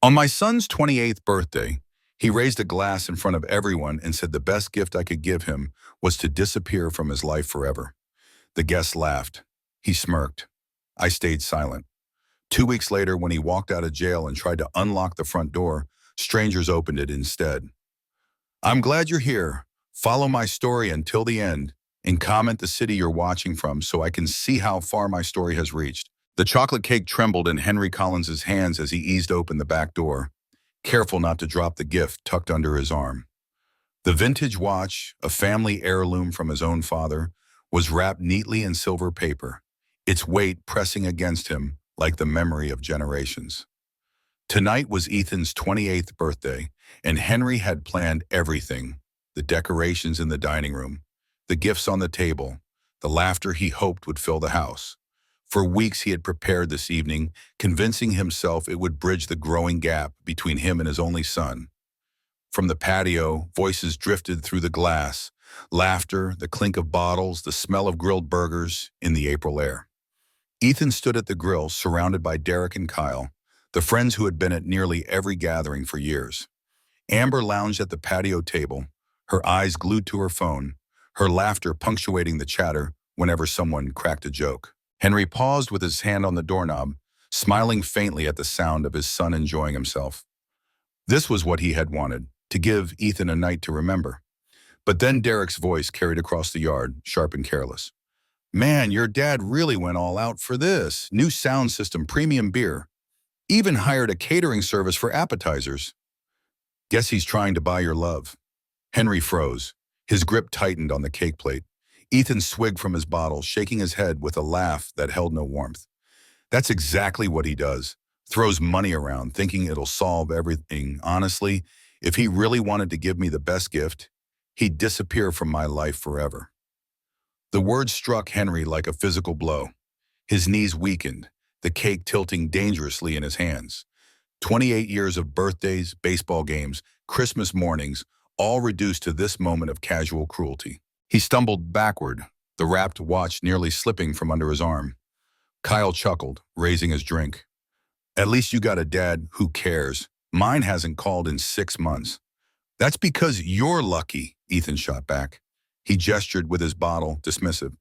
On my son's 28th birthday, he raised a glass in front of everyone and said the best gift I could give him was to disappear from his life forever. The guests laughed. He smirked. I stayed silent. 2 weeks later, when he walked out of jail and tried to unlock the front door, strangers opened it instead. I'm glad you're here. Follow my story until the end and comment the city you're watching from so I can see how far my story has reached. The chocolate cake trembled in Henry Collins's hands as he eased open the back door, careful not to drop the gift tucked under his arm. The vintage watch, a family heirloom from his own father, was wrapped neatly in silver paper, its weight pressing against him like the memory of generations. Tonight was Ethan's 28th birthday, and Henry had planned everything: the decorations in the dining room, the gifts on the table, the laughter he hoped would fill the house. For weeks he had prepared this evening, convincing himself it would bridge the growing gap between him and his only son. From the patio, voices drifted through the glass, laughter, the clink of bottles, the smell of grilled burgers in the April air. Ethan stood at the grill, surrounded by Derek and Kyle, the friends who had been at nearly every gathering for years. Amber lounged at the patio table, her eyes glued to her phone, her laughter punctuating the chatter whenever someone cracked a joke. Henry paused with his hand on the doorknob, smiling faintly at the sound of his son enjoying himself. This was what he had wanted, to give Ethan a night to remember. But then Derek's voice carried across the yard, sharp and careless. Man, your dad really went all out for this. New sound system, premium beer. Even hired a catering service for appetizers. Guess he's trying to buy your love. Henry froze. His grip tightened on the cake plate. Ethan swigged from his bottle, shaking his head with a laugh that held no warmth. That's exactly what he does. Throws money around, thinking it'll solve everything. Honestly, if he really wanted to give me the best gift, he'd disappear from my life forever. The words struck Henry like a physical blow. His knees weakened, the cake tilting dangerously in his hands. 28 years of birthdays, baseball games, Christmas mornings, all reduced to this moment of casual cruelty. He stumbled backward, the wrapped watch nearly slipping from under his arm. Kyle chuckled, raising his drink. At least you got a dad who cares. Mine hasn't called in 6 months. That's because you're lucky, Ethan shot back. He gestured with his bottle, dismissive.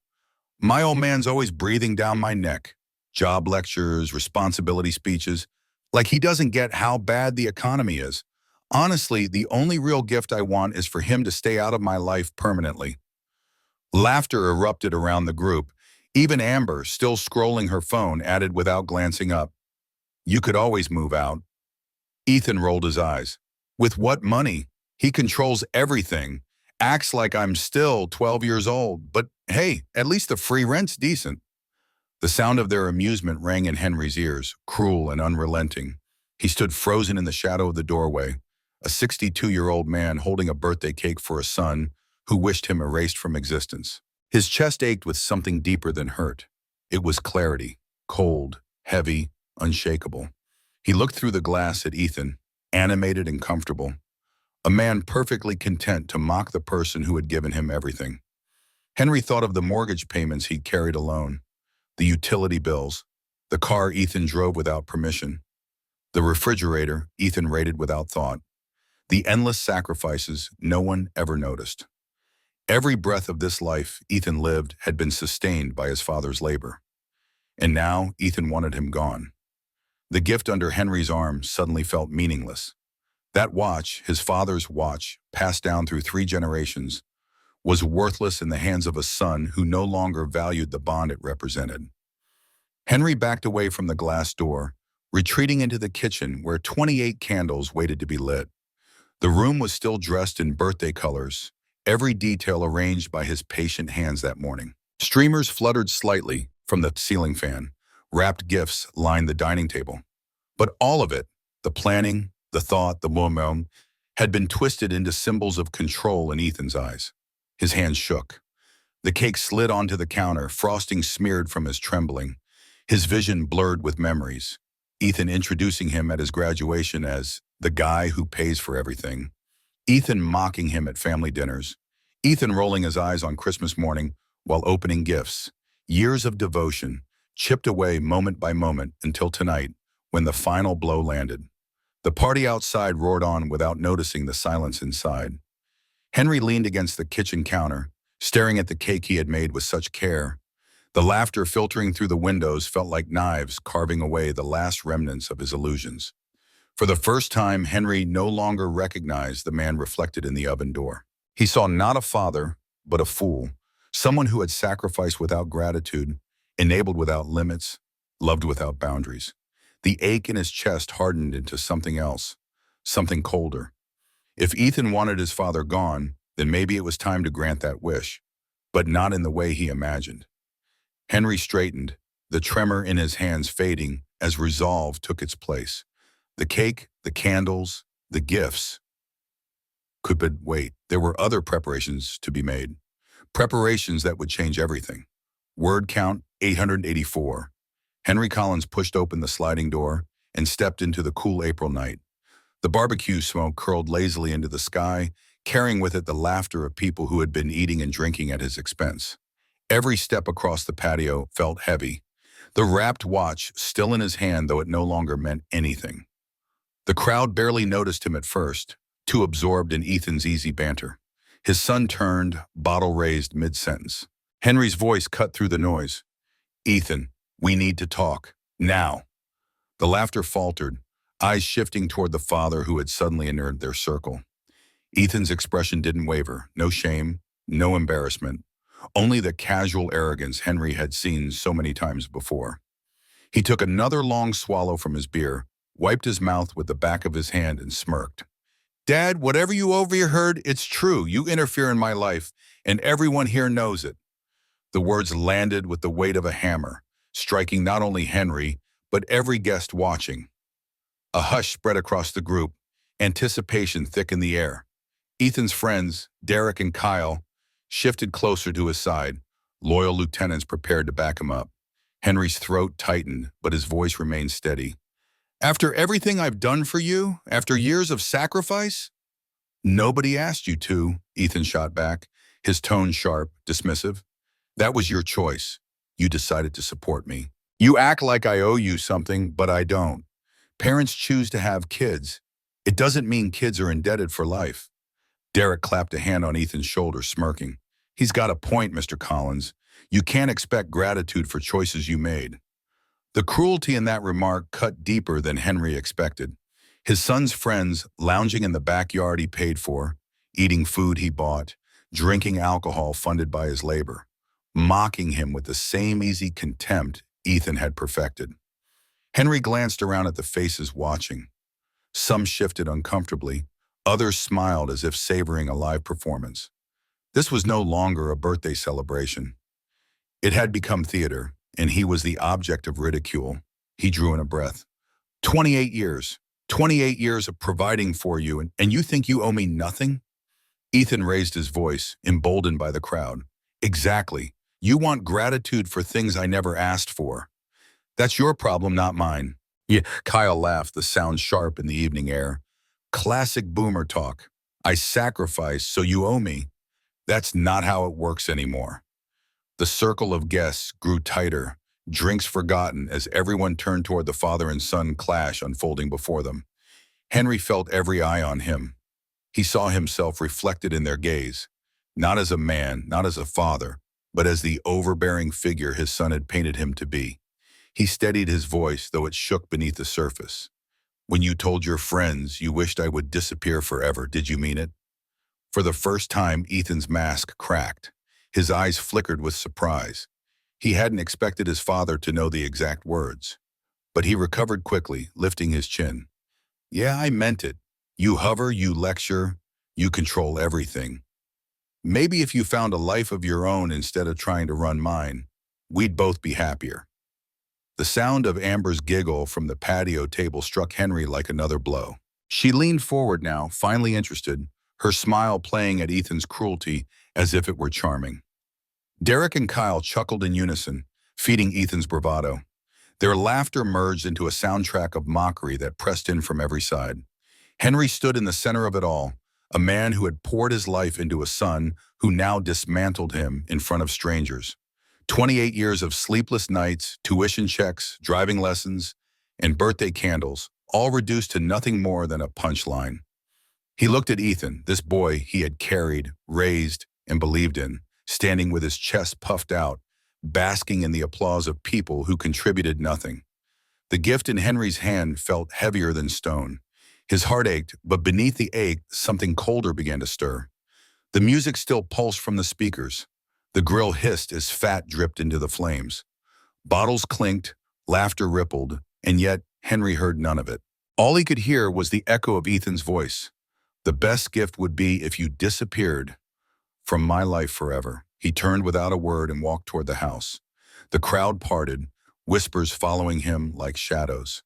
My old man's always breathing down my neck. Job lectures, responsibility speeches. Like he doesn't get how bad the economy is. Honestly, the only real gift I want is for him to stay out of my life permanently. Laughter erupted around the group. Even Amber, still scrolling her phone, added without glancing up. You could always move out. Ethan rolled his eyes. With what money? He controls everything. Acts like I'm still 12 years old. But hey, at least the free rent's decent. The sound of their amusement rang in Henry's ears, cruel and unrelenting. He stood frozen in the shadow of the doorway, a 62-year-old man holding a birthday cake for a son who wished him erased from existence. His chest ached with something deeper than hurt. It was clarity, cold, heavy, unshakable. He looked through the glass at Ethan, animated and comfortable, a man perfectly content to mock the person who had given him everything. Henry thought of the mortgage payments he'd carried alone, the utility bills, the car Ethan drove without permission, the refrigerator Ethan raided without thought, the endless sacrifices no one ever noticed. Every breath of this life Ethan lived had been sustained by his father's labor. And now Ethan wanted him gone. The gift under Henry's arm suddenly felt meaningless. That watch, his father's watch, passed down through 3 generations, was worthless in the hands of a son who no longer valued the bond it represented. Henry backed away from the glass door, retreating into the kitchen where 28 candles waited to be lit. The room was still dressed in birthday colors, every detail arranged by his patient hands that morning. Streamers fluttered slightly from the ceiling fan. Wrapped gifts lined the dining table. But all of it, the planning, the thought, the moment, had been twisted into symbols of control in Ethan's eyes. His hands shook. The cake slid onto the counter, frosting smeared from his trembling. His vision blurred with memories. Ethan introducing him at his graduation as the guy who pays for everything. Ethan mocking him at family dinners. Ethan rolling his eyes on Christmas morning while opening gifts. Years of devotion, chipped away moment by moment until tonight, when the final blow landed. The party outside roared on without noticing the silence inside. Henry leaned against the kitchen counter, staring at the cake he had made with such care. The laughter filtering through the windows felt like knives carving away the last remnants of his illusions. For the first time, Henry no longer recognized the man reflected in the oven door. He saw not a father, but a fool, someone who had sacrificed without gratitude, enabled without limits, loved without boundaries. The ache in his chest hardened into something else, something colder. If Ethan wanted his father gone, then maybe it was time to grant that wish, but not in the way he imagined. Henry straightened, the tremor in his hands fading as resolve took its place. The cake, the candles, the gifts could but wait. There were other preparations to be made. Preparations that would change everything. Word count 884. Henry Collins pushed open the sliding door and stepped into the cool April night. The barbecue smoke curled lazily into the sky, carrying with it the laughter of people who had been eating and drinking at his expense. Every step across the patio felt heavy, the wrapped watch still in his hand though it no longer meant anything. The crowd barely noticed him at first, too absorbed in Ethan's easy banter. His son turned, bottle raised mid-sentence. Henry's voice cut through the noise. "Ethan, we need to talk. Now." The laughter faltered, eyes shifting toward the father who had suddenly entered their circle. Ethan's expression didn't waver, no shame, no embarrassment, only the casual arrogance Henry had seen so many times before. He took another long swallow from his beer, wiped his mouth with the back of his hand and smirked. "Dad, whatever you overheard, it's true. You interfere in my life, and everyone here knows it." The words landed with the weight of a hammer, striking not only Henry, but every guest watching. A hush spread across the group, anticipation thick in the air. Ethan's friends, Derek and Kyle, shifted closer to his side, loyal lieutenants prepared to back him up. Henry's throat tightened, but his voice remained steady. "After everything I've done for you, after years of sacrifice?" "Nobody asked you to," Ethan shot back, his tone sharp, dismissive. "That was your choice. You decided to support me. You act like I owe you something, but I don't. Parents choose to have kids. It doesn't mean kids are indebted for life." Derek clapped a hand on Ethan's shoulder, smirking. "He's got a point, Mr. Collins. You can't expect gratitude for choices you made." The cruelty in that remark cut deeper than Henry expected. His son's friends, lounging in the backyard he paid for, eating food he bought, drinking alcohol funded by his labor, mocking him with the same easy contempt Ethan had perfected. Henry glanced around at the faces watching. Some shifted uncomfortably, others smiled as if savoring a live performance. This was no longer a birthday celebration. It had become theater, and he was the object of ridicule. He drew in a breath. 28 years. 28 years of providing for you, and you think you owe me nothing?" Ethan raised his voice, emboldened by the crowd. "Exactly. You want gratitude for things I never asked for. That's your problem, not mine." Yeah, Kyle laughed, the sound sharp in the evening air. "Classic boomer talk. I sacrificed, so you owe me. That's not how it works anymore." The circle of guests grew tighter, drinks forgotten as everyone turned toward the father and son clash unfolding before them. Henry felt every eye on him. He saw himself reflected in their gaze, not as a man, not as a father, but as the overbearing figure his son had painted him to be. He steadied his voice, though it shook beneath the surface. "When you told your friends you wished I would disappear forever, did you mean it?" For the first time, Ethan's mask cracked. His eyes flickered with surprise. He hadn't expected his father to know the exact words. But he recovered quickly, lifting his chin. "Yeah, I meant it. You hover, you lecture, you control everything. Maybe if you found a life of your own instead of trying to run mine, we'd both be happier." The sound of Amber's giggle from the patio table struck Henry like another blow. She leaned forward now, finally interested, her smile playing at Ethan's cruelty as if it were charming. Derek and Kyle chuckled in unison, feeding Ethan's bravado. Their laughter merged into a soundtrack of mockery that pressed in from every side. Henry stood in the center of it all, a man who had poured his life into a son who now dismantled him in front of strangers. 28 years of sleepless nights, tuition checks, driving lessons, and birthday candles, all reduced to nothing more than a punchline. He looked at Ethan, this boy he had carried, raised, and believed in, standing with his chest puffed out, basking in the applause of people who contributed nothing. The gift in Henry's hand felt heavier than stone. His heart ached, but beneath the ache, something colder began to stir. The music still pulsed from the speakers. The grill hissed as fat dripped into the flames. Bottles clinked, laughter rippled, and yet Henry heard none of it. All he could hear was the echo of Ethan's voice. The best gift would be if you disappeared from my life forever. He turned without a word and walked toward the house. The crowd parted, whispers following him like shadows.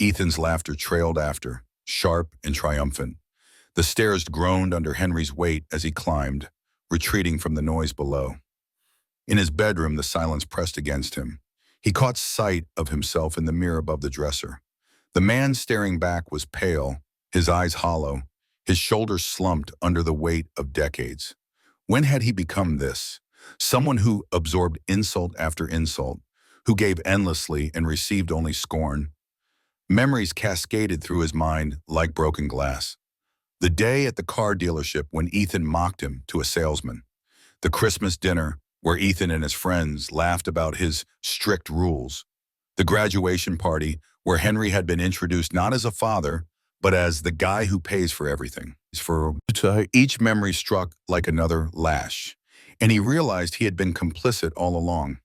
Ethan's laughter trailed after, sharp and triumphant. The stairs groaned under Henry's weight as he climbed, retreating from the noise below. In his bedroom, the silence pressed against him. He caught sight of himself in the mirror above the dresser. The man staring back was pale, his eyes hollow, his shoulders slumped under the weight of decades. When had he become this? Someone who absorbed insult after insult, who gave endlessly and received only scorn. Memories cascaded through his mind like broken glass. The day at the car dealership when Ethan mocked him to a salesman. The Christmas dinner where Ethan and his friends laughed about his strict rules. The graduation party where Henry had been introduced not as a father, but as the guy who pays for everything. Each memory struck like another lash, and he realized he had been complicit all along.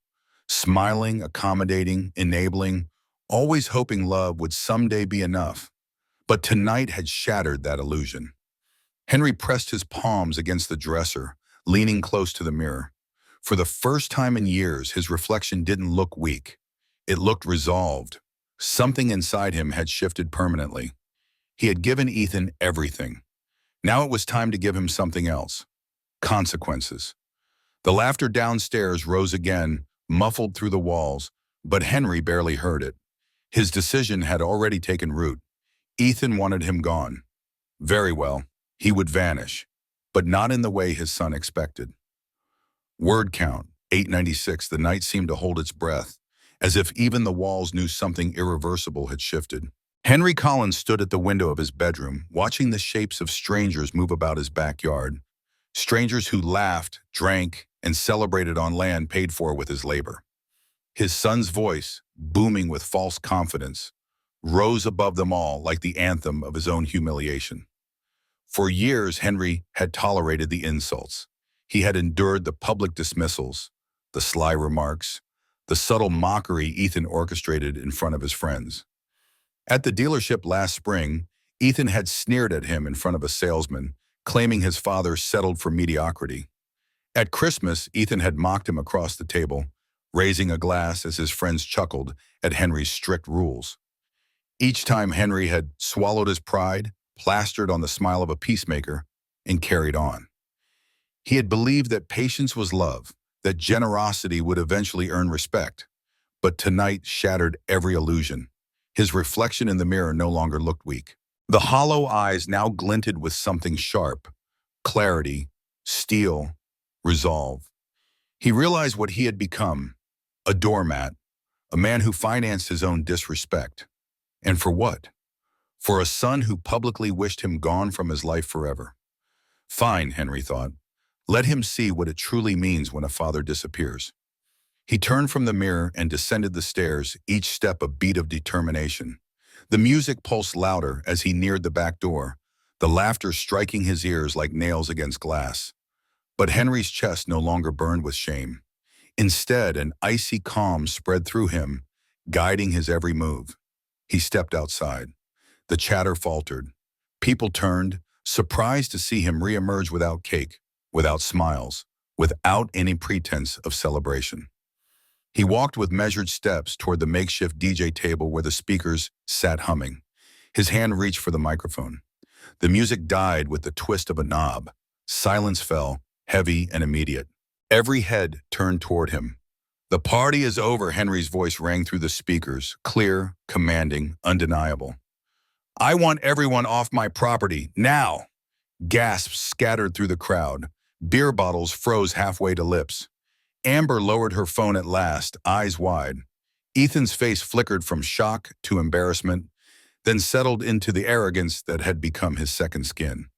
Smiling, accommodating, enabling, always hoping love would someday be enough. But tonight had shattered that illusion. Henry pressed his palms against the dresser, leaning close to the mirror. For the first time in years, his reflection didn't look weak. It looked resolved. Something inside him had shifted permanently. He had given Ethan everything. Now it was time to give him something else. Consequences. The laughter downstairs rose again, muffled through the walls, but Henry barely heard it. His decision had already taken root. Ethan wanted him gone. Very well, he would vanish, but not in the way his son expected. Word count, 896. The night seemed to hold its breath, as if even the walls knew something irreversible had shifted. Henry Collins stood at the window of his bedroom, watching the shapes of strangers move about his backyard. Strangers who laughed, drank, and celebrated on land paid for with his labor. His son's voice, booming with false confidence, rose above them all like the anthem of his own humiliation. For years, Henry had tolerated the insults. He had endured the public dismissals, the sly remarks, the subtle mockery Ethan orchestrated in front of his friends. At the dealership last spring, Ethan had sneered at him in front of a salesman, claiming his father settled for mediocrity. At Christmas, Ethan had mocked him across the table, raising a glass as his friends chuckled at Henry's strict rules. Each time Henry had swallowed his pride, plastered on the smile of a peacemaker, and carried on. He had believed that patience was love, that generosity would eventually earn respect, but tonight shattered every illusion. His reflection in the mirror no longer looked weak. The hollow eyes now glinted with something sharp, clarity, steel, resolve. He realized what he had become, a doormat, a man who financed his own disrespect. And for what? For a son who publicly wished him gone from his life forever. Fine, Henry thought. Let him see what it truly means when a father disappears. He turned from the mirror and descended the stairs, each step a beat of determination. The music pulsed louder as he neared the back door, the laughter striking his ears like nails against glass. But Henry's chest no longer burned with shame. Instead, an icy calm spread through him, guiding his every move. He stepped outside. The chatter faltered. People turned, surprised to see him reemerge without cake, without smiles, without any pretense of celebration. He walked with measured steps toward the makeshift DJ table where the speakers sat humming. His hand reached for the microphone. The music died with the twist of a knob. Silence fell, heavy and immediate. Every head turned toward him. The party is over, Henry's voice rang through the speakers, clear, commanding, undeniable. I want everyone off my property, now! Gasps scattered through the crowd. Beer bottles froze halfway to lips. Amber lowered her phone at last, eyes wide. Ethan's face flickered from shock to embarrassment, then settled into the arrogance that had become his second skin.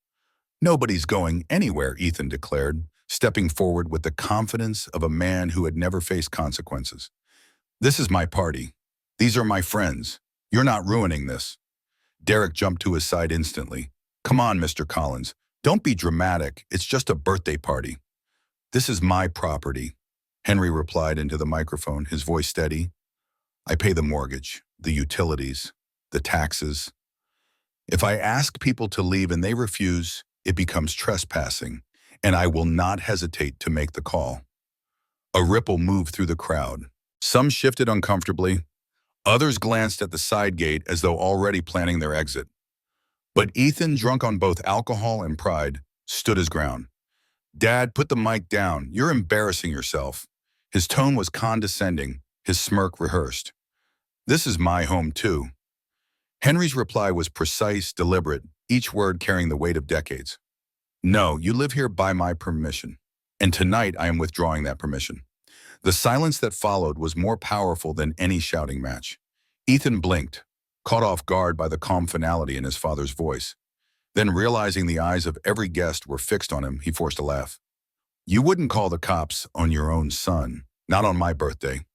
"Nobody's going anywhere," Ethan declared, stepping forward with the confidence of a man who had never faced consequences. "This is my party. These are my friends. You're not ruining this." Derek jumped to his side instantly. "Come on, Mr. Collins. Don't be dramatic. It's just a birthday party." "This is my property," Henry replied into the microphone, his voice steady. "I pay the mortgage, the utilities, the taxes. If I ask people to leave and they refuse, it becomes trespassing, and I will not hesitate to make the call." A ripple moved through the crowd. Some shifted uncomfortably. Others glanced at the side gate as though already planning their exit. But Ethan, drunk on both alcohol and pride, stood his ground. "Dad, put the mic down. You're embarrassing yourself." His tone was condescending, his smirk rehearsed. "This is my home, too." Henry's reply was precise, deliberate, each word carrying the weight of decades. "No, you live here by my permission. And tonight I am withdrawing that permission." The silence that followed was more powerful than any shouting match. Ethan blinked, caught off guard by the calm finality in his father's voice. Then, realizing the eyes of every guest were fixed on him, he forced a laugh. "You wouldn't call the cops on your own son, not on my birthday."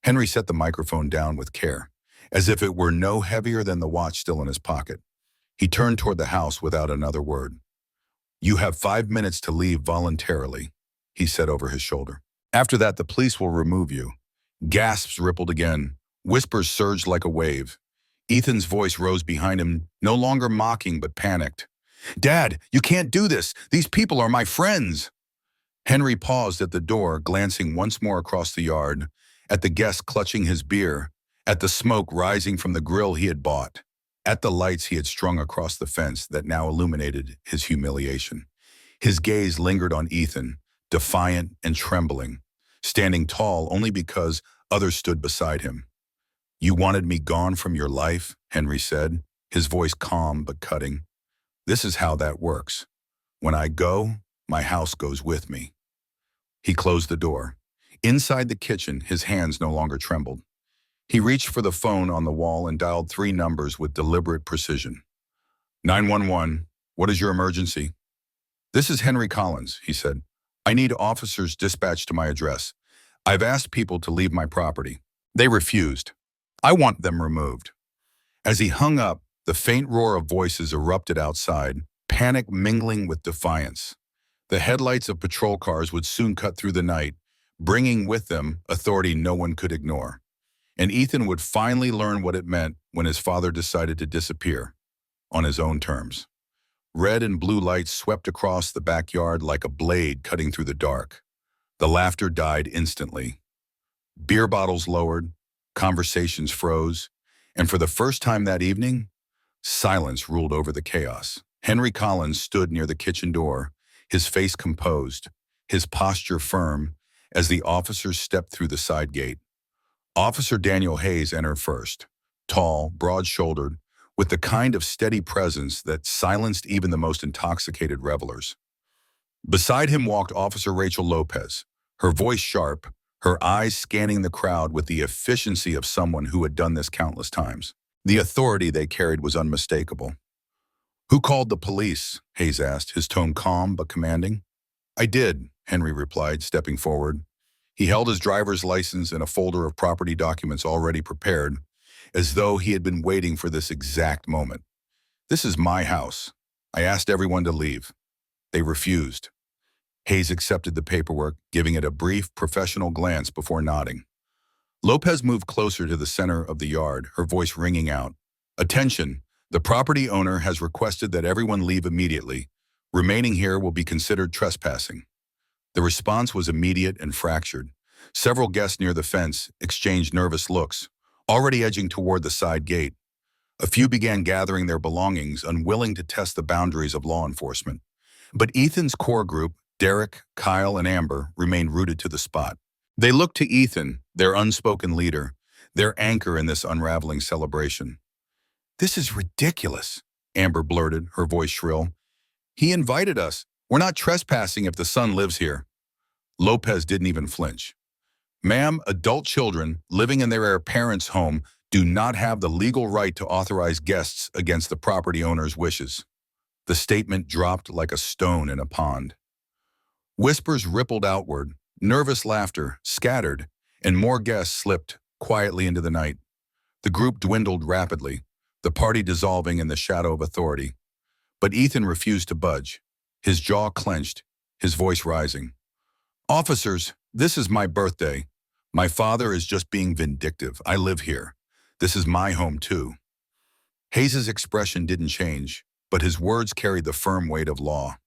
Henry set the microphone down with care, as if it were no heavier than the watch still in his pocket. He turned toward the house without another word. "You have 5 minutes to leave voluntarily," he said over his shoulder. "After that, the police will remove you." Gasps rippled again. Whispers surged like a wave. Ethan's voice rose behind him, no longer mocking but panicked. "Dad, you can't do this. These people are my friends." Henry paused at the door, glancing once more across the yard, at the guest clutching his beer, at the smoke rising from the grill he had bought, at the lights he had strung across the fence that now illuminated his humiliation. His gaze lingered on Ethan, defiant and trembling, standing tall only because others stood beside him. "You wanted me gone from your life," Henry said, his voice calm but cutting. "This is how that works. When I go, my house goes with me." He closed the door. Inside the kitchen, his hands no longer trembled. He reached for the phone on the wall and dialed 3 numbers with deliberate precision. 911, what is your emergency?" "This is Henry Collins," he said. "I need officers dispatched to my address. I've asked people to leave my property. They refused. I want them removed." As he hung up, the faint roar of voices erupted outside, panic mingling with defiance. The headlights of patrol cars would soon cut through the night, bringing with them authority no one could ignore. And Ethan would finally learn what it meant when his father decided to disappear, on his own terms. Red and blue lights swept across the backyard like a blade cutting through the dark. The laughter died instantly. Beer bottles lowered, conversations froze, and for the first time that evening, silence ruled over the chaos. Henry Collins stood near the kitchen door, his face composed, his posture firm, as the officers stepped through the side gate. Officer Daniel Hayes entered first, tall, broad-shouldered, with the kind of steady presence that silenced even the most intoxicated revelers. Beside him walked Officer Rachel Lopez, her voice sharp, her eyes scanning the crowd with the efficiency of someone who had done this countless times. The authority they carried was unmistakable. "Who called the police?" Hayes asked, his tone calm but commanding. "I did," Henry replied, stepping forward. He held his driver's license and a folder of property documents already prepared, as though he had been waiting for this exact moment. "This is my house. I asked everyone to leave. They refused." Hayes accepted the paperwork, giving it a brief, professional glance before nodding. Lopez moved closer to the center of the yard, her voice ringing out. "Attention! The property owner has requested that everyone leave immediately. Remaining here will be considered trespassing." The response was immediate and fractured. Several guests near the fence exchanged nervous looks, already edging toward the side gate. A few began gathering their belongings, unwilling to test the boundaries of law enforcement. But Ethan's core group, Derek, Kyle, and Amber, remained rooted to the spot. They looked to Ethan, their unspoken leader, their anchor in this unraveling celebration. "This is ridiculous," Amber blurted, her voice shrill. "He invited us. We're not trespassing if the son lives here." Lopez didn't even flinch. "Ma'am, adult children living in their parents' home do not have the legal right to authorize guests against the property owner's wishes. The statement dropped like a stone in a pond. Whispers rippled outward, nervous laughter scattered, and more guests slipped quietly into the night. The group dwindled rapidly, the party dissolving in the shadow of authority. But Ethan refused to budge, his jaw clenched, his voice rising. "Officers, this is my birthday. My father is just being vindictive. I live here. This is my home too." Hayes's expression didn't change, but his words carried the firm weight of law.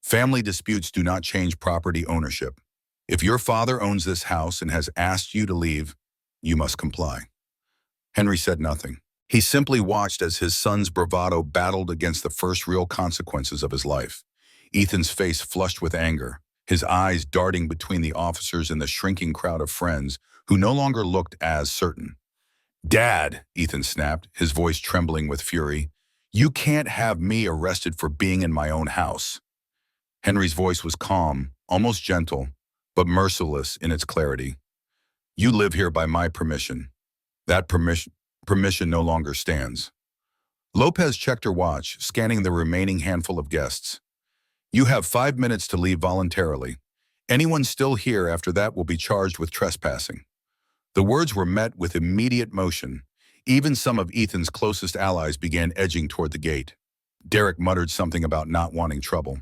Family disputes do not change property ownership. If your father owns this house and has asked you to leave, you must comply. Henry said nothing. He simply watched as his son's bravado battled against the first real consequences of his life. Ethan's face flushed with anger, his eyes darting between the officers and the shrinking crowd of friends who no longer looked as certain. "Dad," Ethan snapped, his voice trembling with fury, "you can't have me arrested for being in my own house." Henry's voice was calm, almost gentle, but merciless in its clarity. "You live here by my permission. That permission no longer stands." Lopez checked her watch, scanning the remaining handful of guests. "You have 5 minutes to leave voluntarily. Anyone still here after that will be charged with trespassing." The words were met with immediate motion. Even some of Ethan's closest allies began edging toward the gate. Derek muttered something about not wanting trouble.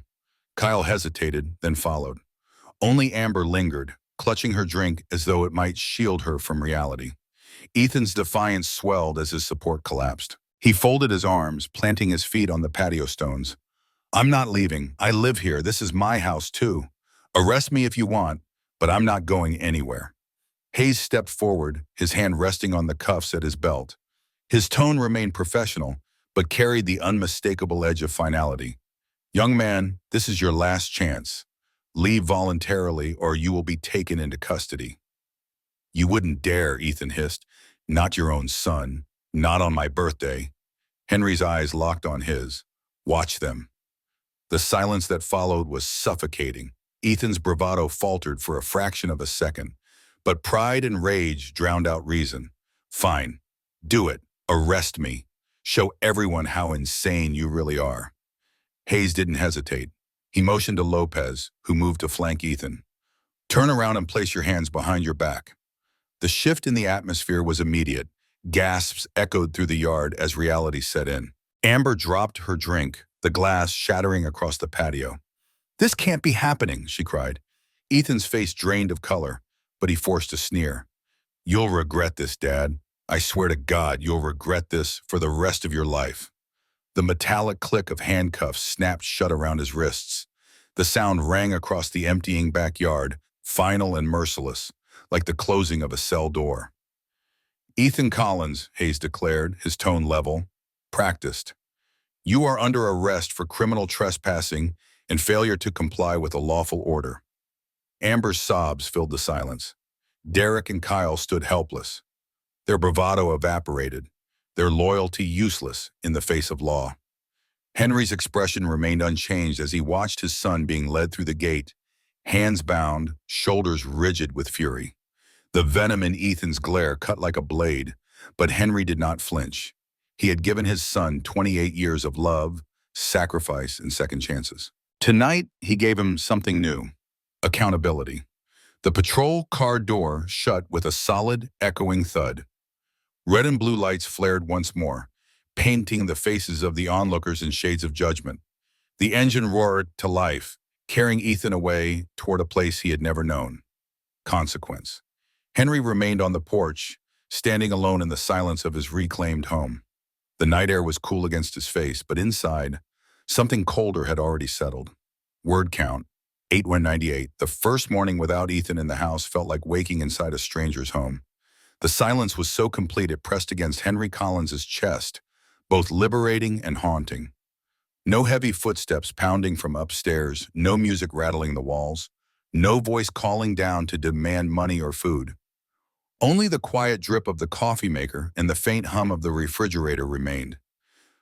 Kyle hesitated, then followed. Only Amber lingered, clutching her drink as though it might shield her from reality. Ethan's defiance swelled as his support collapsed. He folded his arms, planting his feet on the patio stones. "I'm not leaving. I live here. This is my house, too. Arrest me if you want, but I'm not going anywhere." Hayes stepped forward, his hand resting on the cuffs at his belt. His tone remained professional, but carried the unmistakable edge of finality. "Young man, this is your last chance. Leave voluntarily or you will be taken into custody." "You wouldn't dare," Ethan hissed. "Not your own son. Not on my birthday." Henry's eyes locked on his. "Watch them." The silence that followed was suffocating. Ethan's bravado faltered for a fraction of a second, but pride and rage drowned out reason. "Fine. Do it. Arrest me. Show everyone how insane you really are." Hayes didn't hesitate. He motioned to Lopez, who moved to flank Ethan. "Turn around and place your hands behind your back." The shift in the atmosphere was immediate. Gasps echoed through the yard as reality set in. Amber dropped her drink, the glass shattering across the patio. "This can't be happening," she cried. Ethan's face drained of color, but he forced a sneer. "You'll regret this, Dad. I swear to God, you'll regret this for the rest of your life." The metallic click of handcuffs snapped shut around his wrists. The sound rang across the emptying backyard, final and merciless, like the closing of a cell door. "Ethan Collins," Hayes declared, his tone level, "practiced. You are under arrest for criminal trespassing and failure to comply with a lawful order." Amber's sobs filled the silence. Derek and Kyle stood helpless, their bravado evaporated, their loyalty useless in the face of law. Henry's expression remained unchanged as he watched his son being led through the gate, hands bound, shoulders rigid with fury. The venom in Ethan's glare cut like a blade, but Henry did not flinch. He had given his son 28 years of love, sacrifice, and second chances. Tonight, he gave him something new: accountability. The patrol car door shut with a solid, echoing thud. Red and blue lights flared once more, painting the faces of the onlookers in shades of judgment. The engine roared to life, carrying Ethan away toward a place he had never known. Consequence. Henry remained on the porch, standing alone in the silence of his reclaimed home. The night air was cool against his face, but inside, something colder had already settled. Word count, 8198. The first morning without Ethan in the house felt like waking inside a stranger's home. The silence was so complete it pressed against Henry Collins's chest, both liberating and haunting. No heavy footsteps pounding from upstairs, no music rattling the walls, no voice calling down to demand money or food. Only the quiet drip of the coffee maker and the faint hum of the refrigerator remained.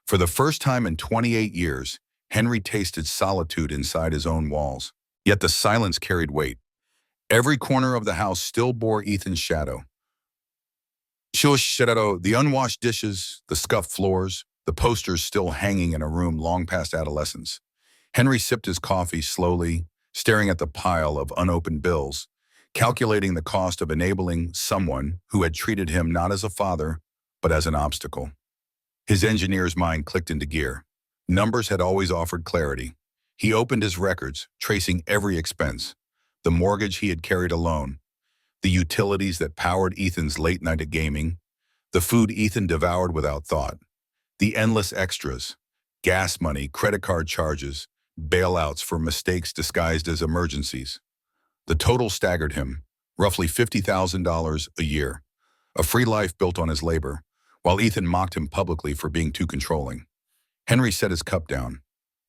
For the first time in 28 years, Henry tasted solitude inside his own walls. Yet the silence carried weight. Every corner of the house still bore Ethan's shadow. The unwashed dishes, the scuffed floors, the posters still hanging in a room long past adolescence. Henry sipped his coffee slowly, staring at the pile of unopened bills, calculating the cost of enabling someone who had treated him not as a father, but as an obstacle. His engineer's mind clicked into gear. Numbers had always offered clarity. He opened his records, tracing every expense, the mortgage he had carried alone, the utilities that powered Ethan's late night at gaming, the food Ethan devoured without thought, the endless extras, gas money, credit card charges, bailouts for mistakes disguised as emergencies. The total staggered him, roughly $50,000 a year, a free life built on his labor, while Ethan mocked him publicly for being too controlling. Henry set his cup down.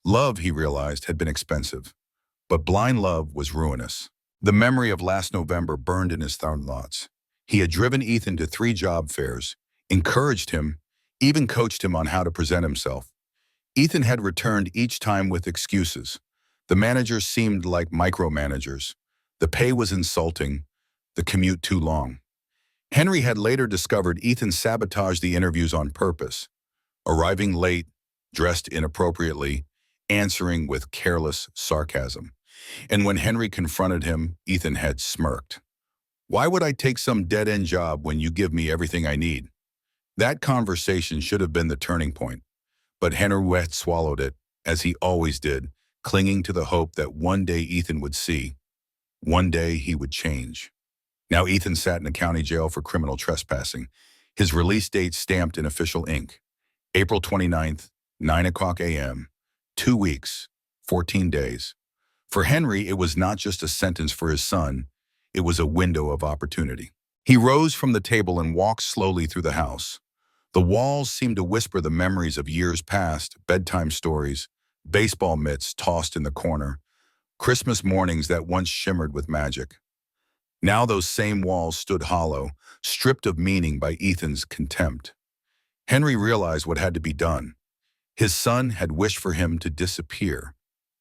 Love, he realized, had been expensive, but blind love was ruinous. The memory of last November burned in his thoughts. He had driven Ethan to 3 job fairs, encouraged him, even coached him on how to present himself. Ethan had returned each time with excuses. The managers seemed like micromanagers. The pay was insulting, the commute too long. Henry had later discovered Ethan sabotaged the interviews on purpose, arriving late, dressed inappropriately, answering with careless sarcasm. And when Henry confronted him, Ethan had smirked. "Why would I take some dead-end job when you give me everything I need?" That conversation should have been the turning point, but Henry had swallowed it, as he always did, clinging to the hope that one day Ethan would see. One day he would change. Now Ethan sat in a county jail for criminal trespassing, his release date stamped in official ink. April 29th, 9 a.m., 2 weeks, 14 days. For Henry, it was not just a sentence for his son, it was a window of opportunity. He rose from the table and walked slowly through the house. The walls seemed to whisper the memories of years past, bedtime stories, baseball mitts tossed in the corner, Christmas mornings that once shimmered with magic. Now those same walls stood hollow, stripped of meaning by Ethan's contempt. Henry realized what had to be done. His son had wished for him to disappear,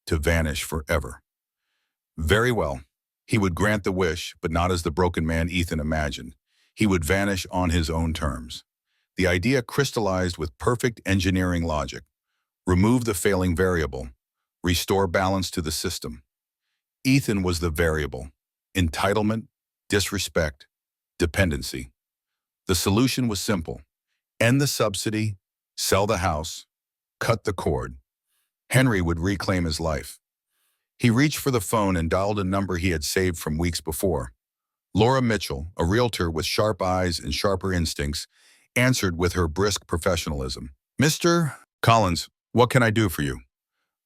to vanish forever. Very well. He would grant the wish, but not as the broken man Ethan imagined. He would vanish on his own terms. The idea crystallized with perfect engineering logic. Remove the failing variable. Restore balance to the system. Ethan was the variable. Entitlement, disrespect, dependency. The solution was simple. End the subsidy, sell the house, cut the cord. Henry would reclaim his life. He reached for the phone and dialed a number he had saved from weeks before. Laura Mitchell, a realtor with sharp eyes and sharper instincts, answered with her brisk professionalism. "Mr. Collins, what can I do for you?"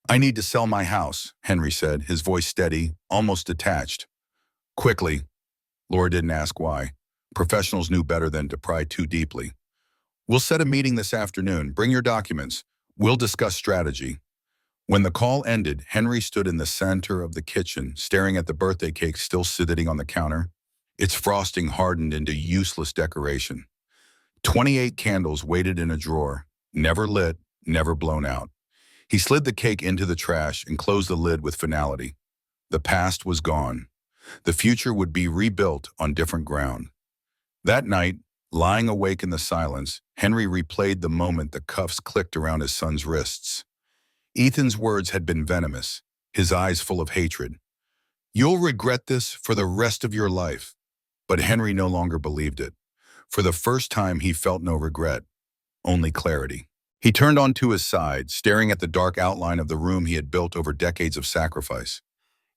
"I need to sell my house," Henry said, his voice steady, almost detached. "Quickly." Laura didn't ask why. Professionals knew better than to pry too deeply. "We'll set a meeting this afternoon. Bring your documents. We'll discuss strategy." When the call ended, Henry stood in the center of the kitchen, staring at the birthday cake still sitting on the counter. Its frosting hardened into useless decoration. 28 candles waited in a drawer, never lit, never blown out. He slid the cake into the trash and closed the lid with finality. The past was gone. The future would be rebuilt on different ground. That night, lying awake in the silence, Henry replayed the moment the cuffs clicked around his son's wrists. Ethan's words had been venomous, his eyes full of hatred. "You'll regret this for the rest of your life." But Henry no longer believed it. For the first time, he felt no regret, only clarity. He turned onto his side, staring at the dark outline of the room he had built over decades of sacrifice.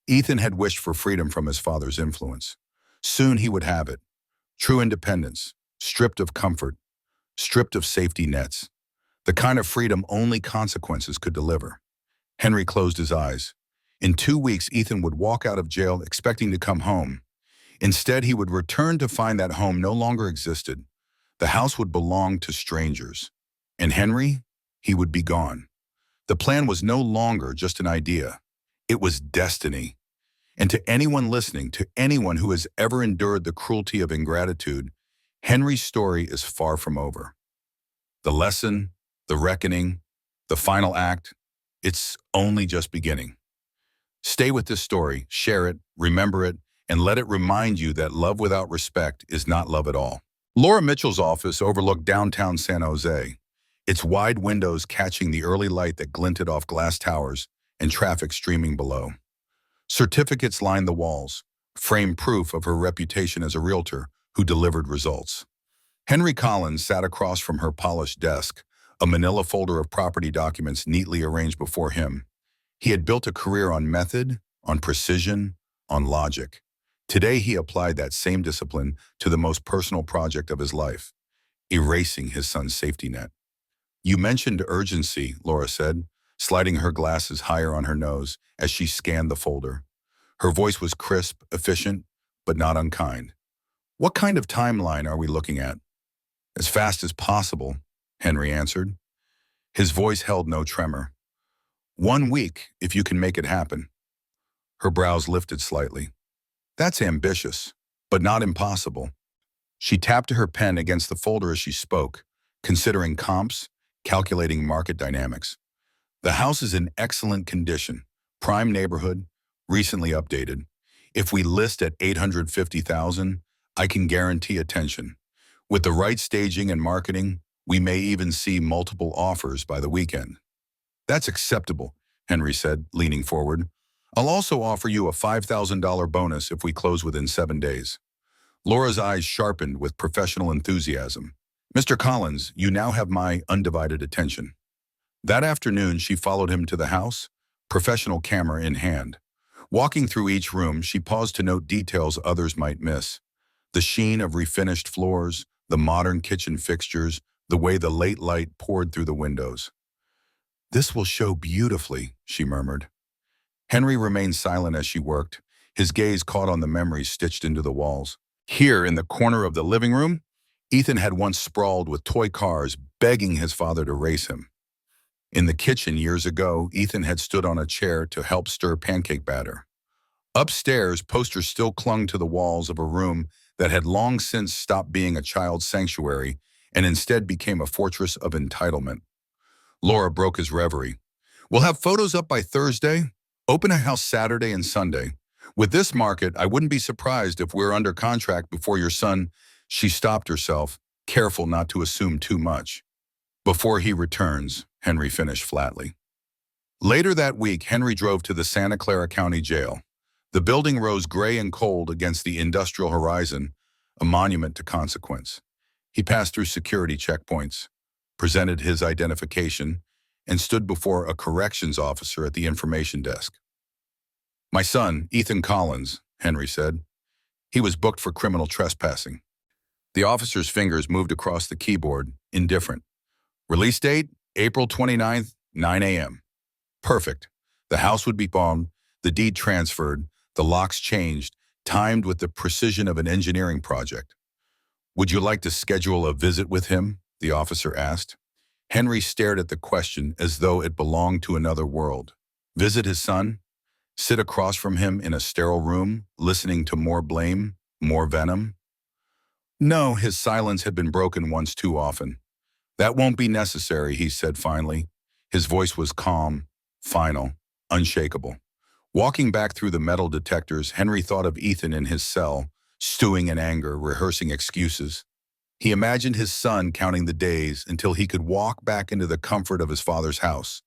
Ethan had wished for freedom from his father's influence. Soon he would have it. True independence, stripped of comfort, stripped of safety nets. The kind of freedom only consequences could deliver. Henry closed his eyes. In 2 weeks, Ethan would walk out of jail expecting to come home. Instead, he would return to find that home no longer existed. The house would belong to strangers. And Henry, he would be gone. The plan was no longer just an idea. It was destiny. And to anyone listening, to anyone who has ever endured the cruelty of ingratitude, Henry's story is far from over. The lesson, the reckoning, the final act, it's only just beginning. Stay with this story, share it, remember it, and let it remind you that love without respect is not love at all. Laura Mitchell's office overlooked downtown San Jose, its wide windows catching the early light that glinted off glass towers and traffic streaming below. Certificates lined the walls, framed proof of her reputation as a realtor who delivered results. Henry Collins sat across from her polished desk, a manila folder of property documents neatly arranged before him. He had built a career on method, on precision, on logic. Today he applied that same discipline to the most personal project of his life, erasing his son's safety net. You mentioned urgency, Laura said, sliding her glasses higher on her nose as she scanned the folder. Her voice was crisp, efficient, but not unkind. What kind of timeline are we looking at? As fast as possible, Henry answered. His voice held no tremor. 1 week, if you can make it happen. Her brows lifted slightly. That's ambitious, but not impossible. She tapped her pen against the folder as she spoke, considering comps, calculating market dynamics. The house is in excellent condition, prime neighborhood, recently updated. If we list at $850,000, I can guarantee attention. With the right staging and marketing, we may even see multiple offers by the weekend. That's acceptable, Henry said, leaning forward. I'll also offer you a $5,000 bonus if we close within 7 days. Laura's eyes sharpened with professional enthusiasm. Mr. Collins, you now have my undivided attention. That afternoon, she followed him to the house, professional camera in hand. Walking through each room, she paused to note details others might miss. The sheen of refinished floors, the modern kitchen fixtures, the way the late light poured through the windows. This will show beautifully, she murmured. Henry remained silent as she worked, his gaze caught on the memories stitched into the walls. Here, in the corner of the living room, Ethan had once sprawled with toy cars, begging his father to race him. In the kitchen years ago, Ethan had stood on a chair to help stir pancake batter. Upstairs, posters still clung to the walls of a room that had long since stopped being a child's sanctuary and instead became a fortress of entitlement. Laura broke his reverie. We'll have photos up by Thursday. Open a house Saturday and Sunday. With this market, I wouldn't be surprised if we're under contract before your son. She stopped herself, careful not to assume too much. Before he returns, Henry finished flatly. Later that week, Henry drove to the Santa Clara County Jail. The building rose gray and cold against the industrial horizon, a monument to consequence. He passed through security checkpoints, presented his identification, and stood before a corrections officer at the information desk. My son, Ethan Collins, Henry said. He was booked for criminal trespassing. The officer's fingers moved across the keyboard, indifferent. Release date, April 29th, 9 a.m. Perfect. The house would be bombed, the deed transferred, the locks changed, timed with the precision of an engineering project. Would you like to schedule a visit with him? The officer asked. Henry stared at the question as though it belonged to another world. Visit his son? Sit across from him in a sterile room, listening to more blame, more venom? No, his silence had been broken once too often. That won't be necessary, he said finally. His voice was calm, final, unshakable. Walking back through the metal detectors, Henry thought of Ethan in his cell, stewing in anger, rehearsing excuses. He imagined his son counting the days until he could walk back into the comfort of his father's house,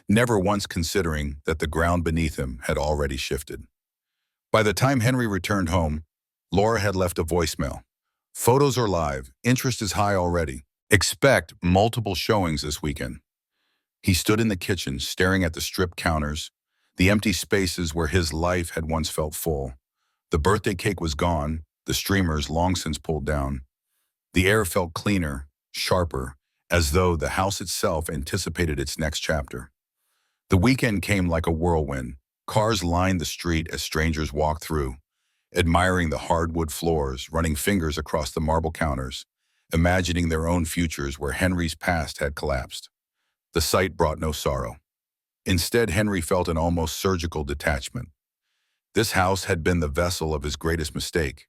never once considering that the ground beneath him had already shifted. By the time Henry returned home, Laura had left a voicemail. Photos are live. Interest is high already. Expect multiple showings this weekend. He stood in the kitchen, staring at the stripped counters, the empty spaces where his life had once felt full. The birthday cake was gone, the streamers long since pulled down. The air felt cleaner, sharper, as though the house itself anticipated its next chapter. The weekend came like a whirlwind. Cars lined the street as strangers walked through, admiring the hardwood floors, running fingers across the marble counters, imagining their own futures where Henry's past had collapsed. The sight brought no sorrow. Instead, Henry felt an almost surgical detachment. This house had been the vessel of his greatest mistake,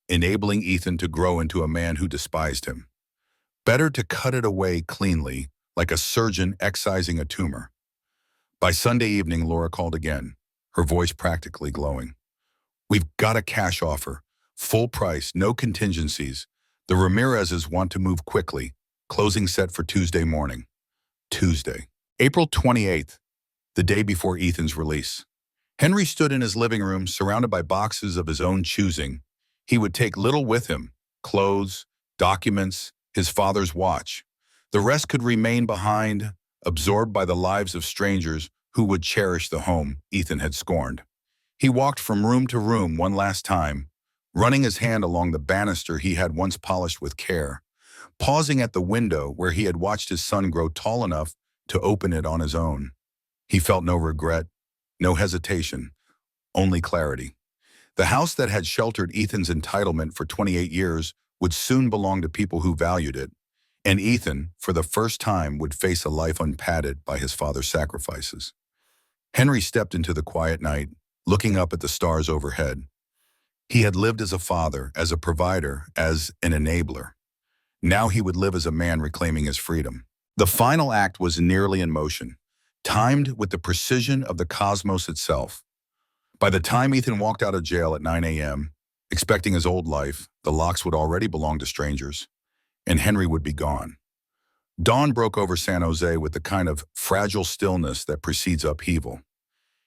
enabling Ethan to grow into a man who despised him. Better to cut it away cleanly, like a surgeon excising a tumor. By Sunday evening, Laura called again, her voice practically glowing. We've got a cash offer, full price, no contingencies, The Ramirezes want to move quickly. Closing set for Tuesday morning. Tuesday, April 28th, the day before Ethan's release. Henry stood in his living room surrounded by boxes of his own choosing. He would take little with him: clothes, documents, his father's watch. The rest could remain behind, absorbed by the lives of strangers who would cherish the home Ethan had scorned. He walked from room to room one last time, running his hand along the banister he had once polished with care, pausing at the window where he had watched his son grow tall enough to open it on his own. He felt no regret, no hesitation, only clarity. The house that had sheltered Ethan's entitlement for 28 years would soon belong to people who valued it, and Ethan, for the first time, would face a life unpadded by his father's sacrifices. Henry stepped into the quiet night, looking up at the stars overhead. He had lived as a father, as a provider, as an enabler. Now he would live as a man reclaiming his freedom. The final act was nearly in motion, timed with the precision of the cosmos itself. By the time Ethan walked out of jail at 9 a.m., expecting his old life, the locks would already belong to strangers, and Henry would be gone. Dawn broke over San Jose with the kind of fragile stillness that precedes upheaval.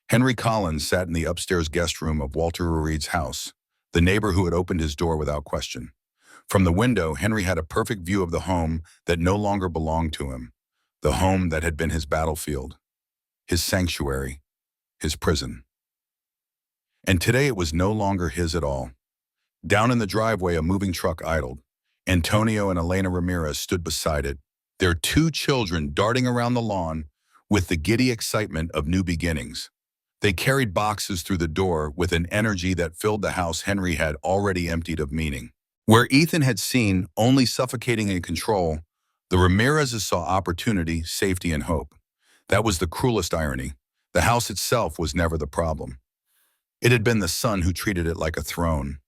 Henry Collins sat in the upstairs guest room of Walter Reed's house, the neighbor who had opened his door without question. From the window, Henry had a perfect view of the home that no longer belonged to him, the home that had been his battlefield, his sanctuary, his prison. And today it was no longer his at all. Down in the driveway, a moving truck idled. Antonio and Elena Ramirez stood beside it, their two children darting around the lawn with the giddy excitement of new beginnings. They carried boxes through the door with an energy that filled the house Henry had already emptied of meaning. Where Ethan had seen only suffocating and control, the Ramirezes saw opportunity, safety, and hope. That was the cruelest irony. The house itself was never the problem. It had been the son who treated it like a throne.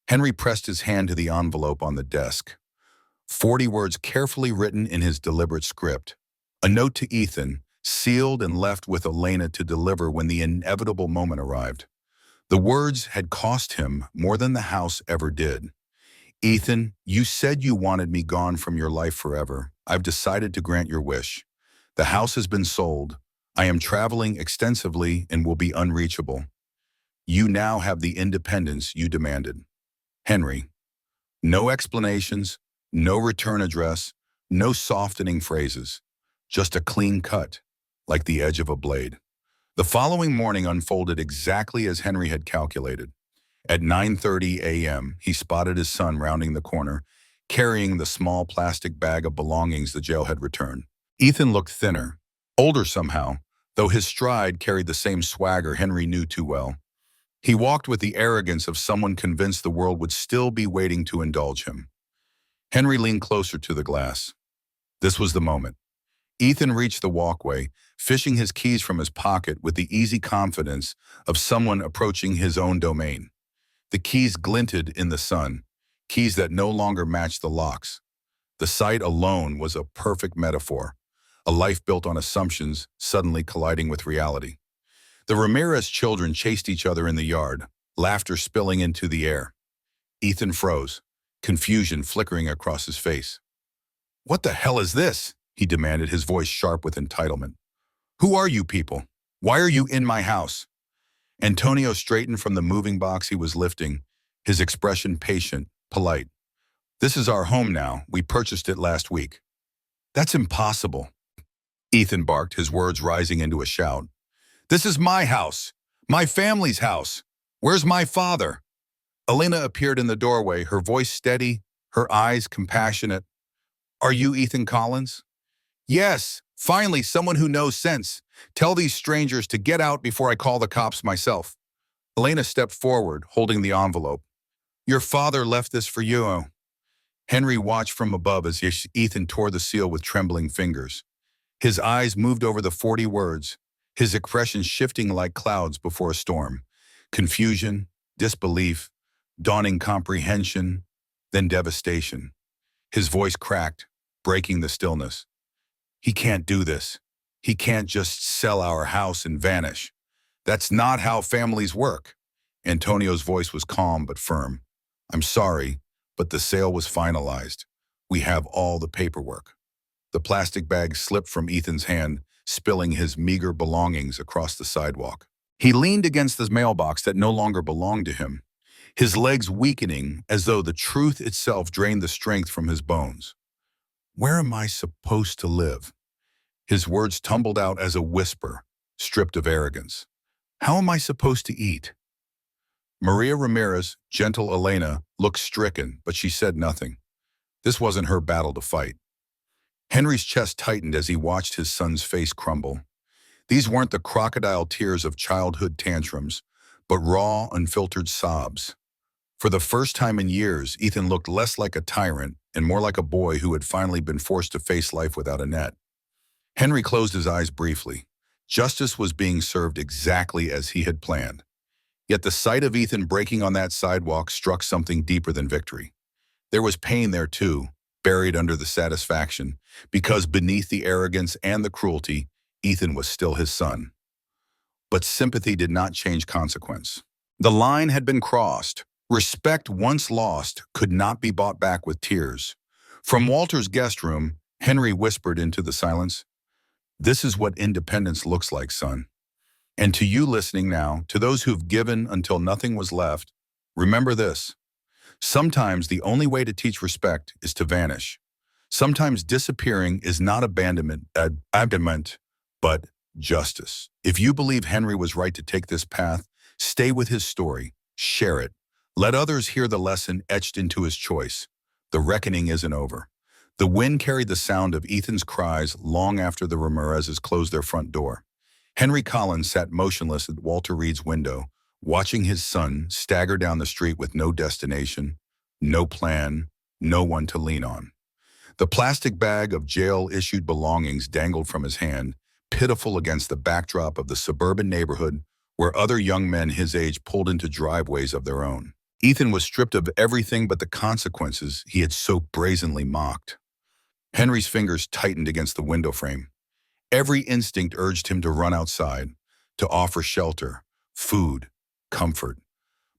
Henry pressed his hand to the envelope on the desk. 40 words carefully written in his deliberate script. A note to Ethan, sealed and left with Elena to deliver when the inevitable moment arrived. The words had cost him more than the house ever did. Ethan, you said you wanted me gone from your life forever. I've decided to grant your wish. The house has been sold. I am traveling extensively and will be unreachable. You now have the independence you demanded. Henry. No explanations, no return address, no softening phrases. Just a clean cut, like the edge of a blade. The following morning unfolded exactly as Henry had calculated. At 9:30 a.m., he spotted his son rounding the corner, carrying the small plastic bag of belongings the jail had returned. Ethan looked thinner, older somehow, though his stride carried the same swagger Henry knew too well. He walked with the arrogance of someone convinced the world would still be waiting to indulge him. Henry leaned closer to the glass. This was the moment. Ethan reached the walkway, fishing his keys from his pocket with the easy confidence of someone approaching his own domain. The keys glinted in the sun, keys that no longer matched the locks. The sight alone was a perfect metaphor, a life built on assumptions suddenly colliding with reality. The Ramirez children chased each other in the yard, laughter spilling into the air. Ethan froze, confusion flickering across his face. "What the hell is this?" he demanded, his voice sharp with entitlement. "Who are you people? Why are you in my house?" Antonio straightened from the moving box he was lifting, his expression patient, polite. "This is our home now. We purchased it last week." "That's impossible," Ethan barked, his words rising into a shout. "This is my house, my family's house. Where's my father?" Elena appeared in the doorway, her voice steady, her eyes compassionate. "Are you Ethan Collins?" "Yes, finally someone who knows sense. Tell these strangers to get out before I call the cops myself." Elena stepped forward, holding the envelope. "Your father left this for you." Henry watched from above as Ethan tore the seal with trembling fingers. His eyes moved over the 40 words, his expression shifting like clouds before a storm. Confusion, disbelief, dawning comprehension, then devastation. His voice cracked, breaking the stillness. "He can't do this. He can't just sell our house and vanish. That's not how families work." Antonio's voice was calm but firm. "I'm sorry, but the sale was finalized. We have all the paperwork. The plastic bag slipped from Ethan's hand, spilling his meager belongings across the sidewalk. He leaned against the mailbox that no longer belonged to him, his legs weakening as though the truth itself drained the strength from his bones. Where am I supposed to live? His words tumbled out as a whisper, stripped of arrogance. How am I supposed to eat? Maria Ramirez, gentle Elena, looked stricken, but she said nothing. This wasn't her battle to fight. Henry's chest tightened as he watched his son's face crumble. These weren't the crocodile tears of childhood tantrums, but raw, unfiltered sobs. For the first time in years, Ethan looked less like a tyrant and more like a boy who had finally been forced to face life without a net. Henry closed his eyes briefly. Justice was being served exactly as he had planned. Yet the sight of Ethan breaking on that sidewalk struck something deeper than victory. There was pain there too, buried under the satisfaction, because beneath the arrogance and the cruelty, Ethan was still his son. But sympathy did not change consequence. The line had been crossed. Respect once lost could not be bought back with tears. From Walter's guest room, Henry whispered into the silence, "This is what independence looks like, son." And to you listening now, to those who've given until nothing was left, remember this. Sometimes the only way to teach respect is to vanish. Sometimes disappearing is not abandonment, but justice. If you believe Henry was right to take this path, stay with his story, share it. Let others hear the lesson etched into his choice. The reckoning isn't over. The wind carried the sound of Ethan's cries long after the Ramirezes closed their front door. Henry Collins sat motionless at Walter Reed's window, watching his son stagger down the street with no destination, no plan, no one to lean on. The plastic bag of jail-issued belongings dangled from his hand, pitiful against the backdrop of the suburban neighborhood where other young men his age pulled into driveways of their own. Ethan was stripped of everything but the consequences he had so brazenly mocked. Henry's fingers tightened against the window frame. Every instinct urged him to run outside, to offer shelter, food, comfort.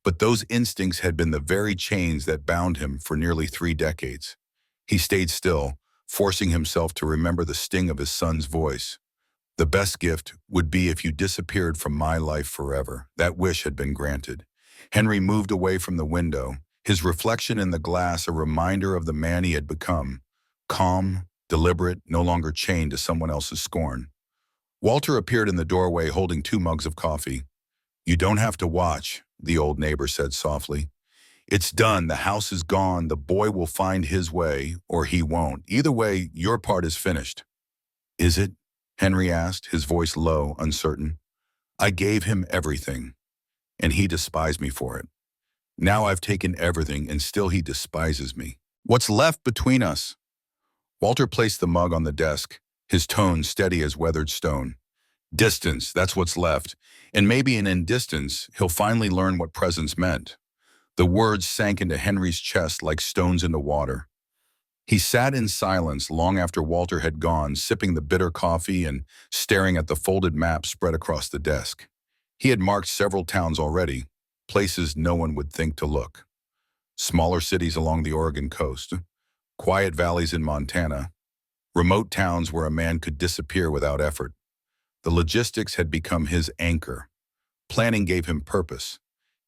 But those instincts had been the very chains that bound him for nearly 3 decades. He stayed still, forcing himself to remember the sting of his son's voice. The best gift would be if you disappeared from my life forever. That wish had been granted. Henry moved away from the window, his reflection in the glass a reminder of the man he had become, calm, deliberate, no longer chained to someone else's scorn. Walter appeared in the doorway holding 2 mugs of coffee. "You don't have to watch," the old neighbor said softly. "It's done. The house is gone. The boy will find his way, or he won't. Either way, your part is finished." "Is it?" Henry asked, his voice low, uncertain. "I gave him everything, and he despised me for it. Now I've taken everything, and still he despises me. What's left between us?" Walter placed the mug on the desk, his tone steady as weathered stone. "Distance, that's what's left. And maybe in distance, he'll finally learn what presence meant." The words sank into Henry's chest like stones into water. He sat in silence long after Walter had gone, sipping the bitter coffee and staring at the folded map spread across the desk. He had marked several towns already, places no one would think to look. Smaller cities along the Oregon coast, quiet valleys in Montana, remote towns where a man could disappear without effort. The logistics had become his anchor. Planning gave him purpose,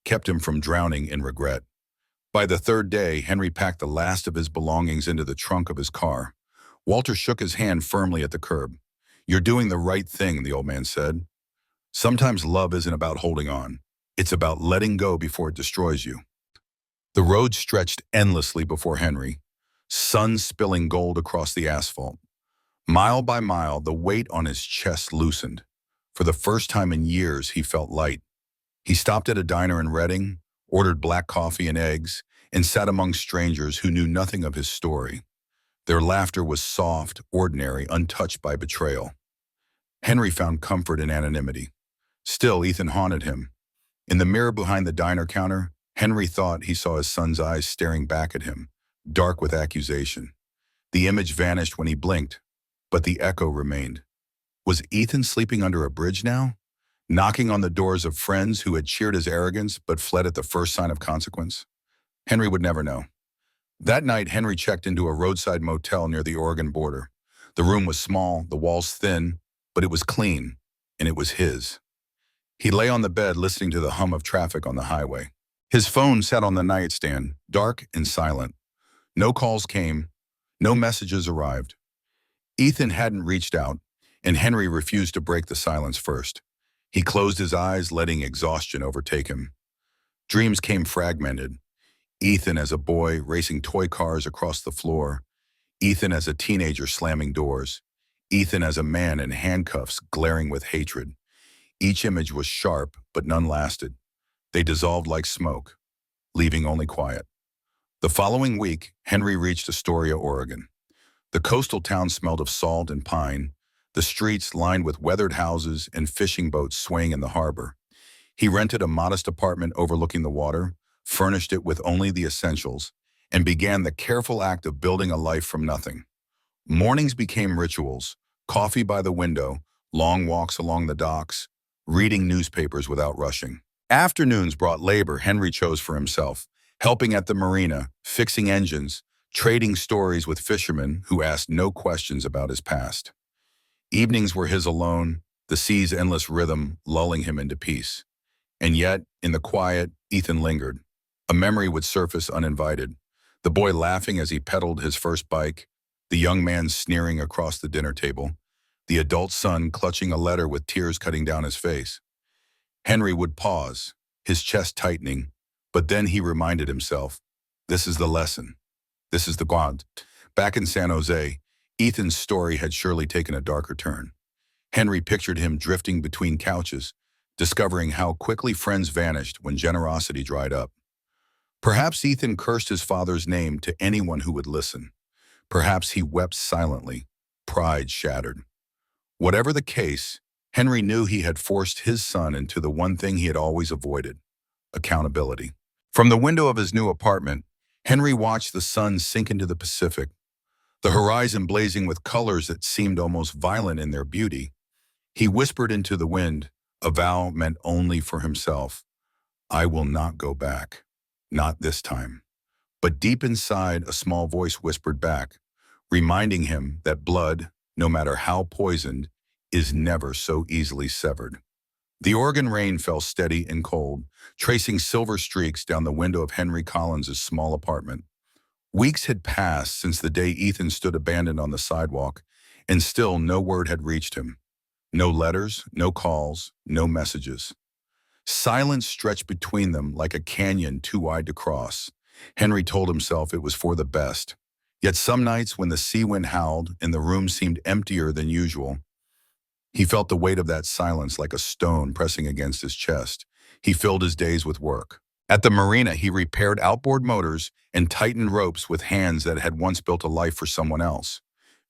kept him from drowning in regret. By the 3rd day, Henry packed the last of his belongings into the trunk of his car. Walter shook his hand firmly at the curb. "You're doing the right thing," the old man said. "Sometimes love isn't about holding on. It's about letting go before it destroys you." The road stretched endlessly before Henry, sun spilling gold across the asphalt. Mile by mile, the weight on his chest loosened. For the first time in years, he felt light. He stopped at a diner in Redding, ordered black coffee and eggs, and sat among strangers who knew nothing of his story. Their laughter was soft, ordinary, untouched by betrayal. Henry found comfort in anonymity. Still, Ethan haunted him. In the mirror behind the diner counter, Henry thought he saw his son's eyes staring back at him, dark with accusation. The image vanished when he blinked, but the echo remained. Was Ethan sleeping under a bridge now? Knocking on the doors of friends who had cheered his arrogance but fled at the first sign of consequence? Henry would never know. That night, Henry checked into a roadside motel near the Oregon border. The room was small, the walls thin, but it was clean, and it was his. He lay on the bed listening to the hum of traffic on the highway. His phone sat on the nightstand, dark and silent. No calls came, no messages arrived. Ethan hadn't reached out, and Henry refused to break the silence first. He closed his eyes, letting exhaustion overtake him. Dreams came fragmented. Ethan as a boy racing toy cars across the floor. Ethan as a teenager slamming doors. Ethan as a man in handcuffs glaring with hatred. Each image was sharp, but none lasted. They dissolved like smoke, leaving only quiet. The following week, Henry reached Astoria, Oregon. The coastal town smelled of salt and pine, the streets lined with weathered houses and fishing boats swaying in the harbor. He rented a modest apartment overlooking the water, furnished it with only the essentials, and began the careful act of building a life from nothing. Mornings became rituals, coffee by the window, long walks along the docks, reading newspapers without rushing. Afternoons brought labor Henry chose for himself, helping at the marina, fixing engines, trading stories with fishermen who asked no questions about his past. Evenings were his alone, the sea's endless rhythm lulling him into peace. And yet, in the quiet, Ethan lingered. A memory would surface uninvited. The boy laughing as he pedaled his first bike, the young man sneering across the dinner table, the adult son clutching a letter with tears cutting down his face. Henry would pause, his chest tightening, but then he reminded himself, this is the lesson. This is the God. Back in San Jose, Ethan's story had surely taken a darker turn. Henry pictured him drifting between couches, discovering how quickly friends vanished when generosity dried up. Perhaps Ethan cursed his father's name to anyone who would listen. Perhaps he wept silently, pride shattered. Whatever the case, Henry knew he had forced his son into the one thing he had always avoided: accountability. From the window of his new apartment, Henry watched the sun sink into the Pacific, the horizon blazing with colors that seemed almost violent in their beauty. He whispered into the wind, a vow meant only for himself. I will not go back. Not this time. But deep inside, a small voice whispered back, reminding him that blood, no matter how poisoned, is never so easily severed. The Oregon rain fell steady and cold, tracing silver streaks down the window of Henry Collins's small apartment. Weeks had passed since the day Ethan stood abandoned on the sidewalk, and still no word had reached him. No letters, no calls, no messages. Silence stretched between them like a canyon too wide to cross. Henry told himself it was for the best. Yet some nights when the sea wind howled and the room seemed emptier than usual, he felt the weight of that silence like a stone pressing against his chest. He filled his days with work. At the marina, he repaired outboard motors and tightened ropes with hands that had once built a life for someone else.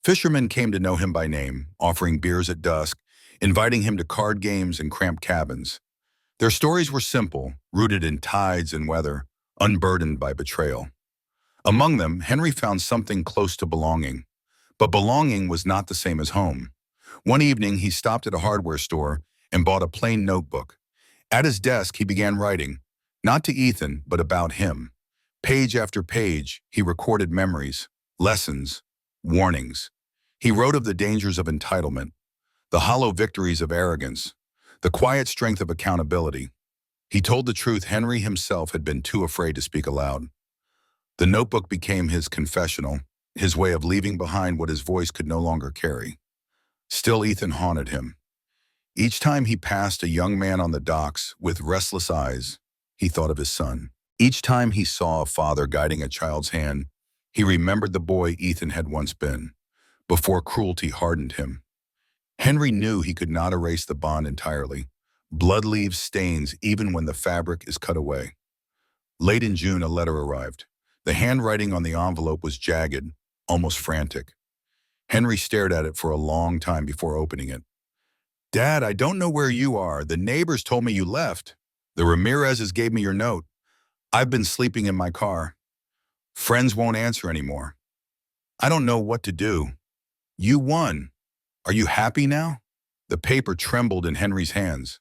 Fishermen came to know him by name, offering beers at dusk, inviting him to card games and cramped cabins. Their stories were simple, rooted in tides and weather, unburdened by betrayal. Among them, Henry found something close to belonging. But belonging was not the same as home. One evening, he stopped at a hardware store and bought a plain notebook. At his desk, he began writing, not to Ethan, but about him. Page after page, he recorded memories, lessons, warnings. He wrote of the dangers of entitlement, the hollow victories of arrogance, the quiet strength of accountability. He told the truth Henry himself had been too afraid to speak aloud. The notebook became his confessional, his way of leaving behind what his voice could no longer carry. Still, Ethan haunted him. Each time he passed a young man on the docks with restless eyes, he thought of his son. Each time he saw a father guiding a child's hand, he remembered the boy Ethan had once been, before cruelty hardened him. Henry knew he could not erase the bond entirely. Blood leaves stains even when the fabric is cut away. Late in June, a letter arrived. The handwriting on the envelope was jagged, almost frantic. Henry stared at it for a long time before opening it. Dad, I don't know where you are. The neighbors told me you left. The Ramirezes gave me your note. I've been sleeping in my car. Friends won't answer anymore. I don't know what to do. You won. Are you happy now? The paper trembled in Henry's hands.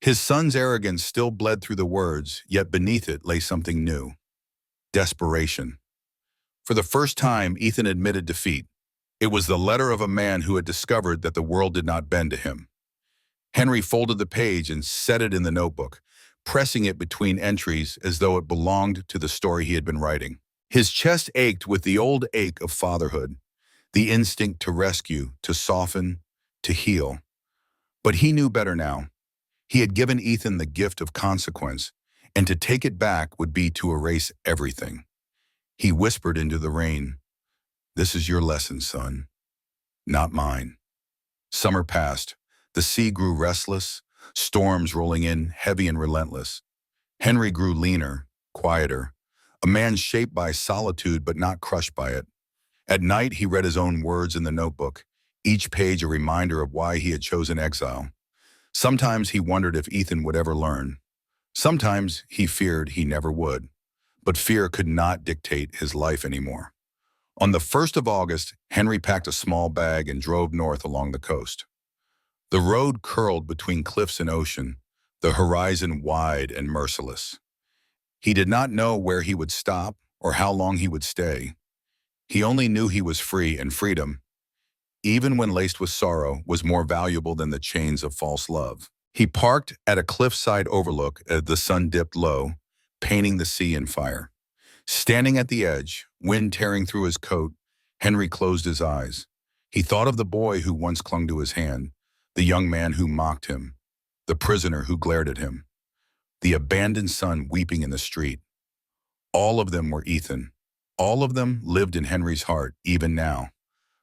His son's arrogance still bled through the words, yet beneath it lay something new. Desperation. For the first time, Ethan admitted defeat. It was the letter of a man who had discovered that the world did not bend to him. Henry folded the page and set it in the notebook, pressing it between entries as though it belonged to the story he had been writing. His chest ached with the old ache of fatherhood, the instinct to rescue, to soften, to heal. But he knew better now. He had given Ethan the gift of consequence, and to take it back would be to erase everything. He whispered into the rain, "This is your lesson, son, not mine." Summer passed. The sea grew restless, storms rolling in, heavy and relentless. Henry grew leaner, quieter, a man shaped by solitude but not crushed by it. At night, he read his own words in the notebook, each page a reminder of why he had chosen exile. Sometimes he wondered if Ethan would ever learn. Sometimes he feared he never would. But fear could not dictate his life anymore. On the 1st of August, Henry packed a small bag and drove north along the coast. The road curled between cliffs and ocean, the horizon wide and merciless. He did not know where he would stop or how long he would stay. He only knew he was free, and freedom, even when laced with sorrow, was more valuable than the chains of false love. He parked at a cliffside overlook as the sun dipped low, painting the sea in fire. Standing at the edge, wind tearing through his coat, Henry closed his eyes. He thought of the boy who once clung to his hand, the young man who mocked him, the prisoner who glared at him, the abandoned son weeping in the street. All of them were Ethan. All of them lived in Henry's heart, even now.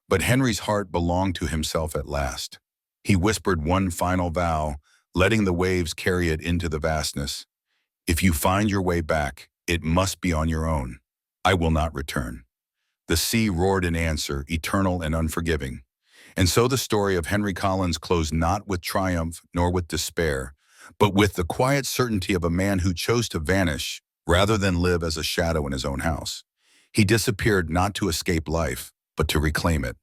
But Henry's heart belonged to himself at last. He whispered one final vow, letting the waves carry it into the vastness. "If you find your way back, it must be on your own. I will not return." The sea roared in answer, eternal and unforgiving. And so the story of Henry Collins closed not with triumph nor with despair, but with the quiet certainty of a man who chose to vanish rather than live as a shadow in his own house. He disappeared not to escape life, but to reclaim it.